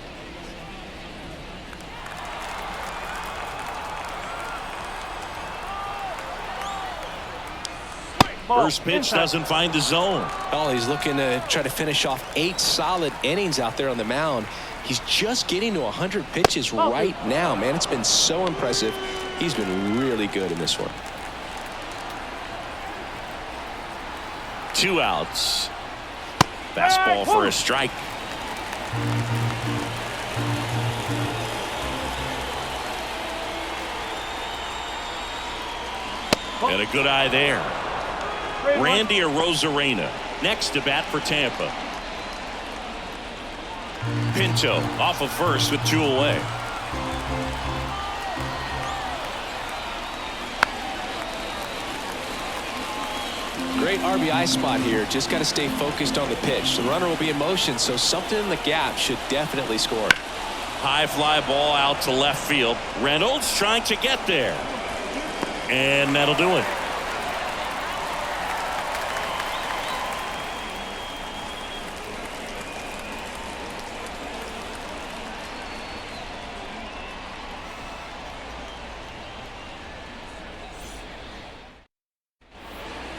First pitch doesn't find the zone. Oh, he's looking to try to finish off 8 solid innings out there on the mound. He's just getting to 100 pitches right now, man. It's been so impressive. He's been really good in this one. 2 outs. Fastball for a strike. And a good eye there. Randy Arozarena next to bat for Tampa. Pinto off of first with 2 away. Great RBI spot here. Just got to stay focused on the pitch. The runner will be in motion, so something in the gap should definitely score. High fly ball out to left field. Reynolds trying to get there. And that'll do it.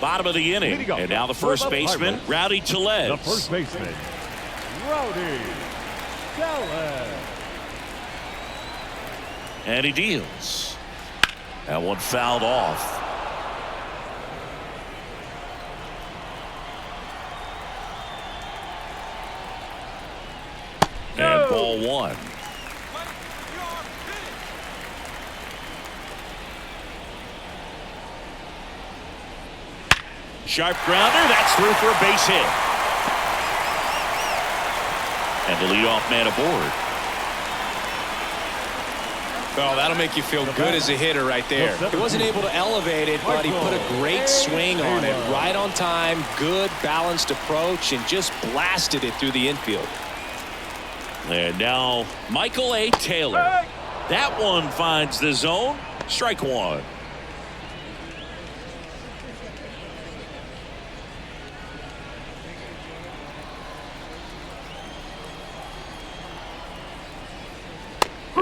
Bottom of the inning, and now the first baseman, Rowdy Tellez. The first baseman, Rowdy Tellez. And he deals. That one fouled off. And ball 1. Sharp grounder, that's through for a base hit. And the leadoff man aboard. Oh, that'll make you feel good as a hitter right there. He wasn't able to elevate it, but he put a great swing on it. Right on time, good balanced approach, and just blasted it through the infield. And now Michael A. Taylor. That one finds the zone. Strike 1.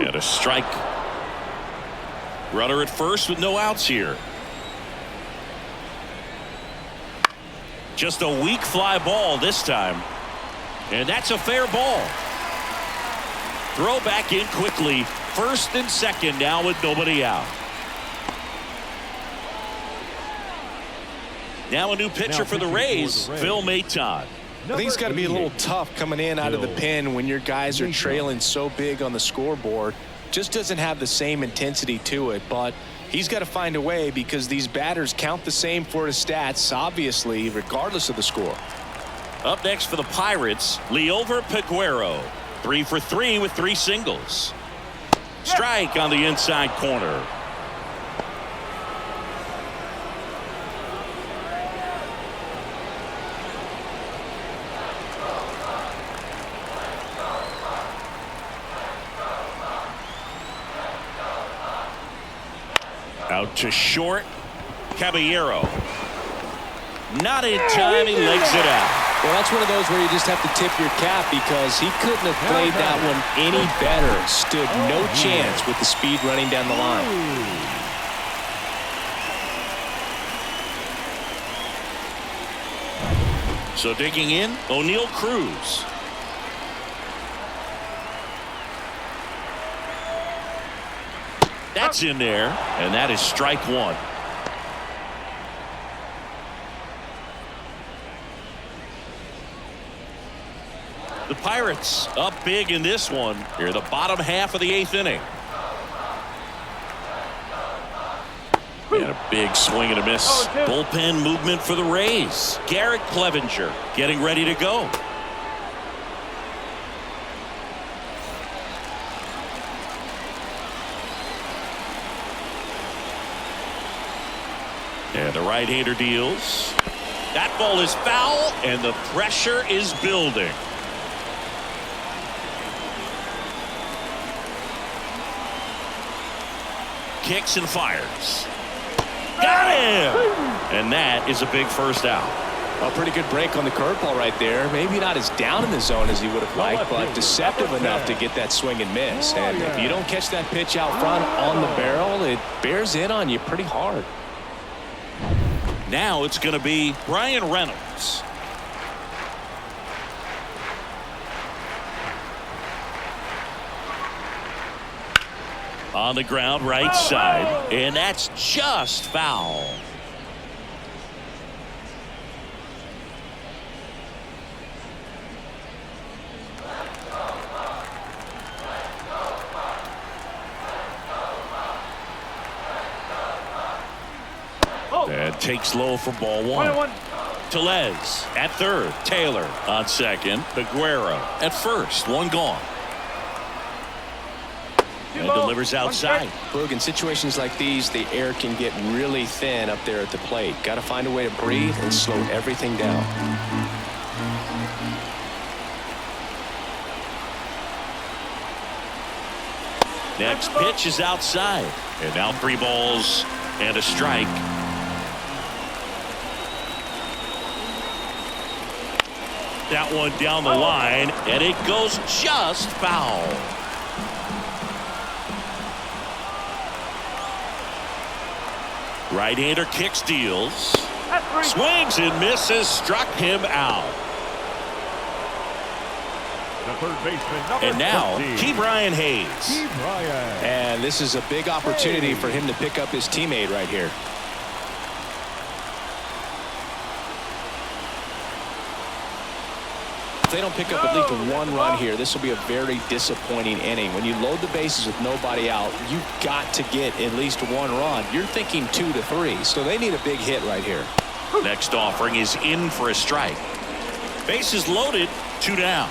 And a strike. Runner at first with no outs here. Just a weak fly ball this time. And that's a fair ball. Throw back in quickly. First and second now with nobody out. Now a new pitcher for the Rays, Phil Maton. I think it's got to be a little tough coming in out of the pen when your guys are trailing so big on the scoreboard. Just doesn't have the same intensity to it, but he's got to find a way because these batters count the same for his stats, obviously, regardless of the score. Up next for the Pirates, Liover Peguero. 3 for 3 with 3 singles. Strike on the inside corner. Out to short. Caballero. Not in time. He legs it out. Well, that's one of those where you just have to tip your cap because he couldn't have played that one any better. Stood no chance with the speed running down the line. So digging in, O'Neal Cruz. That's in there, and that is strike one. The Pirates up big in this one. Here, the bottom half of the 8th inning. And a big swing and a miss. Bullpen movement for the Rays. Garrett Clevenger getting ready to go. And the right-hander deals. That ball is foul, and the pressure is building. Kicks and fires. Got him! And that is a big first out. A pretty good break on the curveball right there. Maybe not as down in the zone as he would have liked, but deceptive enough to get that swing and miss. And if you don't catch that pitch out front on the barrel, it bears in on you pretty hard. Now it's going to be Brian Reynolds. On the ground, right side, and that's just foul. And takes low for ball one. Tellez at third. Taylor on second. Peguero at first. One gone. And delivers outside. Boog, in situations like these, the air can get really thin up there at the plate. Got to find a way to breathe and slow everything down. Next pitch is outside. And now 3 balls and a strike. That one down the line, and it goes just foul. Right-hander kicks, deals. Swings and misses, struck him out. The third baseman, number And now, 20. Ke'Bryan Hayes. Ke'Bryan. And this is a big opportunity for him to pick up his teammate right here. If they don't pick up at least 1 run here, this will be a very disappointing inning. When you load the bases with nobody out, you've got to get at least 1 run. You're thinking 2 to 3, so they need a big hit right here. Next offering is in for a strike. Bases loaded, 2 down.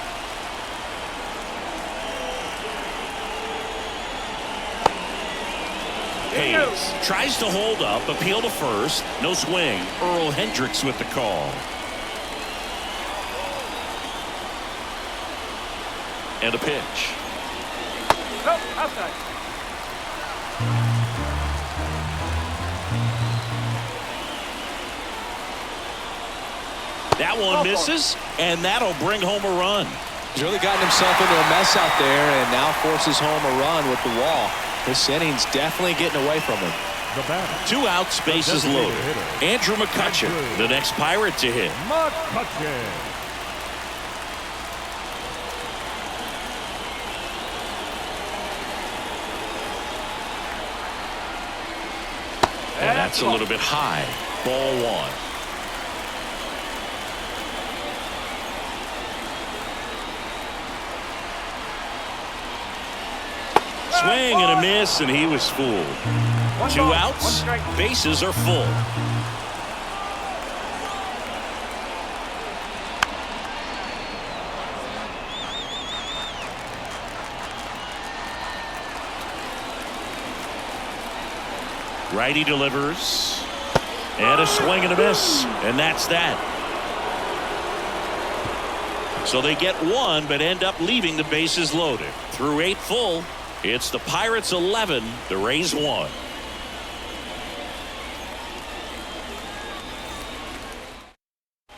Hayes tries to hold up, appeal to first, no swing. Earl Hendricks with the call. And a pitch. Outside. That one misses, and that'll bring home a run. He's really gotten himself into a mess out there and now forces home a run with the wall. This inning's definitely getting away from him. The batter. 2 outs, bases loaded. Andrew McCutcheon, the next Pirate to hit. McCutcheon. And that's a little bit high. Ball 1. Swing and a miss, and he was fooled. 2 outs, bases are full. Righty delivers, and a swing and a miss, and that's that. So they get 1, but end up leaving the bases loaded. Through 8 full, it's the Pirates 11, the Rays 1.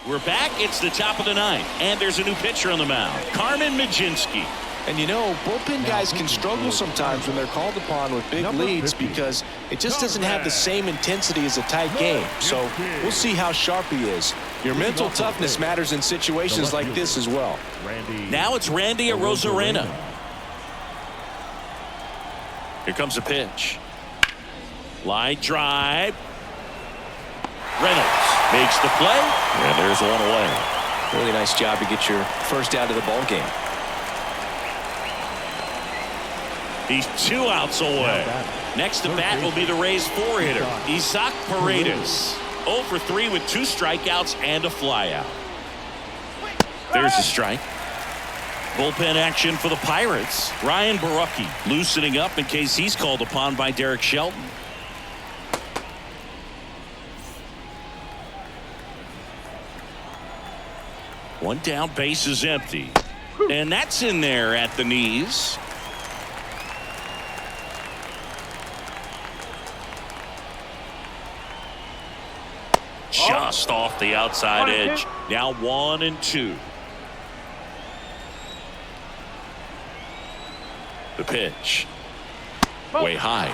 We're back. It's the top of the 9th, and there's a new pitcher on the mound, Carmen Mlodzinski. And you know, bullpen guys can struggle sometimes when they're called upon with big leads because it just doesn't have the same intensity as a tight game. So we'll see how sharp he is. Your mental toughness matters in situations like this as well. Now it's Randy Arozarena. Here comes a pitch. Line drive. Reynolds makes the play, and there's 1 away. Really nice job to get your first out of the ball game. He's 2 outs away. Next to bat will be the Rays 4-hitter, Isaac Paredes. 0 for 3 with 2 strikeouts and a flyout. There's a strike. Bullpen action for the Pirates. Ryan Borucki loosening up in case he's called upon by Derek Shelton. One down, base is empty. And that's in there at the knees. Just off the outside edge. Now 1 and 2. The pitch. Way high.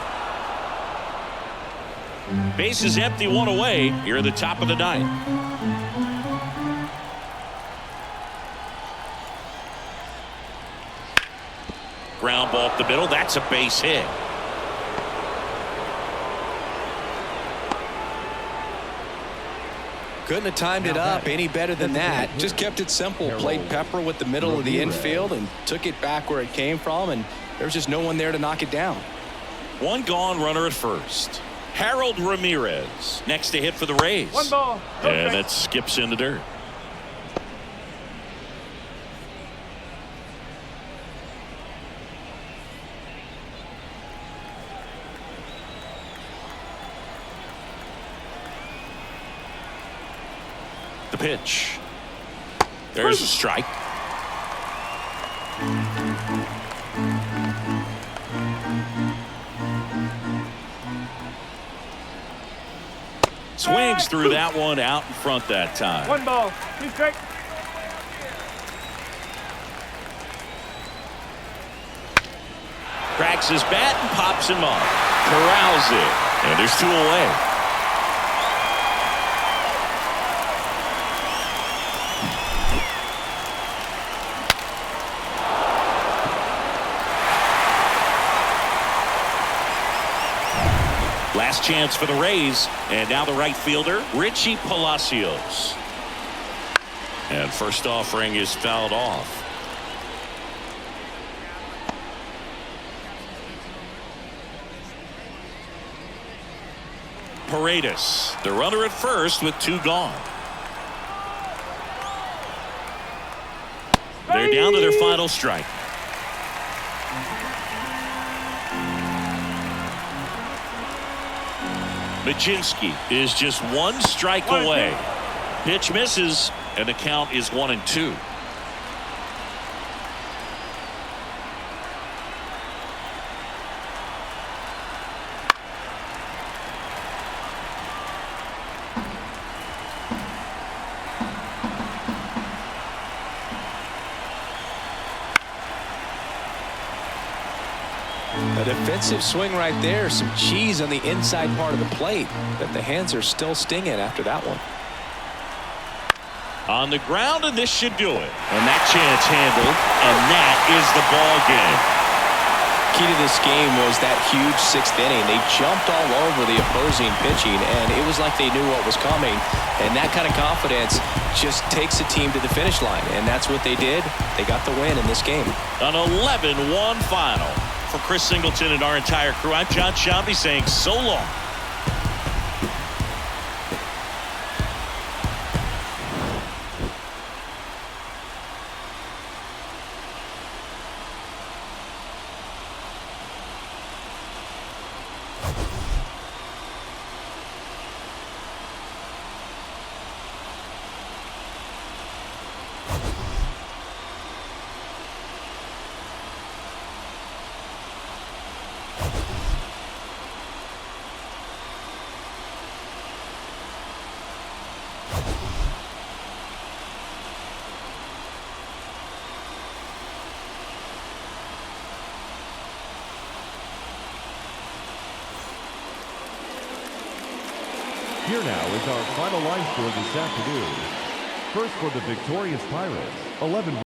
Base is empty, 1 away. Here at the top of the 9th. Ground ball up the middle. That's a base hit. Couldn't have timed it up any better than that. Just kept it simple. Played pepper with the middle of the infield and took it back where it came from, and there was just no one there to knock it down. 1 gone, runner at first. Harold Ramirez next to hit for the Rays. 1 ball. And that skips in the dirt. The pitch. There's a strike. Swings through that one out in front that time. 1 ball. 2 strikes. Cracks his bat and pops him up. Corrals it. And there's 2 away. Last chance for the Rays, and now the right fielder, Richie Palacios. And first offering is fouled off. Paredes, the runner at first with 2 gone. They're down to their final strike. Mlodzinski is just 1 strike away. Pitch misses, and the count is 1 and 2. defensive swing right there. Some cheese on the inside part of the plate. But the hands are still stinging after that one. On the ground, and this should do it. And that chance handled, and that is the ball game. Key to this game was that huge 6th inning. They jumped all over the opposing pitching, and it was like they knew what was coming. And that kind of confidence just takes a team to the finish line, and that's what they did. They got the win in this game. An 11-1 final. For Chris Singleton and our entire crew, I'm John Shambi saying so long. Here now is our final line score this afternoon. First for the victorious Pirates, 11